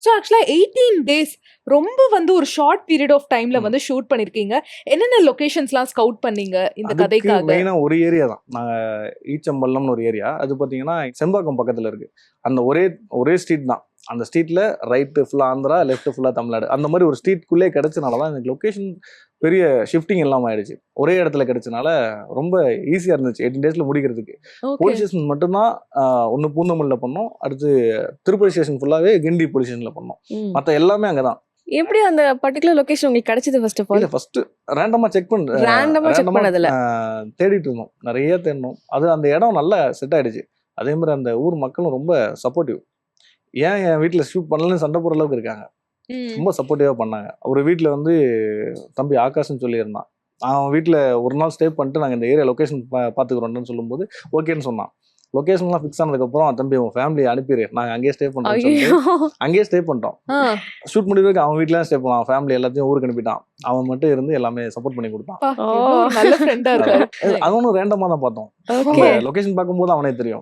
So ஆக்சுவலா 18 days ரொம்ப வந்து ஒரு ஷார்ட் பீரியட் ஆஃப் டைம்ல வந்து ஷூட் பண்ணிருக்கீங்க. என்னென்ன லொகேஷன்ஸ்லாம் ஸ்கவுட் பண்ணீங்க இந்த அதுக்கு கதைக்காக? மெயினா ஒரு ஏரியா தான். நாங்க ஈச்சம்பள்ளம்னு ஒரு ஏரியா. அது பாத்தீங்கன்னா செம்பாக்கம் பக்கத்துல இருக்கு. அந்த ஒரே ஸ்ட்ரீட் தான். அந்த ஸ்ட்ரீட்ல ரைட் ஃபுல்லா ஆந்திரா, லெஃப்ட் ஃபுல்லா தமிழ்நாடு. அந்த மாதிரி ஒரு ஸ்ட்ரீட்குள்ளே கிடைச்சனால தான் எனக்கு லொகேஷன் பெரிய ஷிஃப்டிங் இல்லாம ஆயிடுச்சு. ஒரே இடத்துல கிடைச்சனால ரொம்ப ஈஸியா இருந்துச்சு 18 டேஸ்ல முடிக்கிறதுக்கு. ஓகே. போலீஸ் ஸ்டேஷன் மட்டும்தான் ஒன்னு பூந்தமல்லில பண்ணோம். அடுத்து திருப்பதி ஸ்டேஷன் ஃபுல்லாவே கிண்டி போலீஸ் ஸ்டேஷன்ல பண்ணோம். ம். மத்த எல்லாமே அங்கதான். எப்படி அந்த பர்టిక్యులர் லொகேஷன் உங்களுக்கு கிடைச்சது ஃபர்ஸ்ட் ஆஃப் ஆல்? இல்ல ஃபர்ஸ்ட் ரேண்டமா செக் ரேண்டமா செக் பண்ணதுல தேடிட்டு இருந்தோம். நிறைய தேடினோம். அது அந்த இடம் நல்லா செட் ஆயிடுச்சு. அதே மாதிரி அந்த ஊர் மக்களும் ரொம்ப சப்போர்ட்டிவ். ஏன் என் வீட்டில் ஷூட் பண்ணலன்னு சண்டை போடுற அளவுக்கு இருக்காங்க. ரொம்ப சப்போர்ட்டிவாக பண்ணாங்க. ஒரு வீட்டில் வந்து தம்பி ஆகாஷ்னு சொல்லியிருந்தான். அவன் வீட்டில் ஒரு நாள் ஸ்டே பண்ணிட்டு நாங்கள் இந்த ஏரியா லொக்கேஷன் பார்த்துக்குறோன்னு சொல்லும்போது ஓகேன்னு சொன்னான். லொக்கேஷன்லாம் ஃபிக்ஸ் ஆனதுக்கப்புறம் தம்பி உன் ஃபேமிலியை அனுப்பிடு, நாங்கள் அங்கேயே ஸ்டே பண்ணுறோம்னு சொல்லிட்டு அங்கேயே ஸ்டே பண்ணிட்டோம். ஷூட் முடிவுக்கு அவன் வீட்டில் ஸ்டே பண்ணான். ஃபேமிலி எல்லாத்தையும் ஊருக்கு அனுப்பிட்டான். அவன் மட்டும் இருந்து எல்லாமே சப்போர்ட் பண்ணி கொடுத்தான். நல்ல ஃப்ரெண்டா இருக்காரு. அது ஒன்றும் ரேண்டமாக தான் பார்த்தோம். லொக்கேஷன் பார்க்கும்போது அவனே தெரியும்.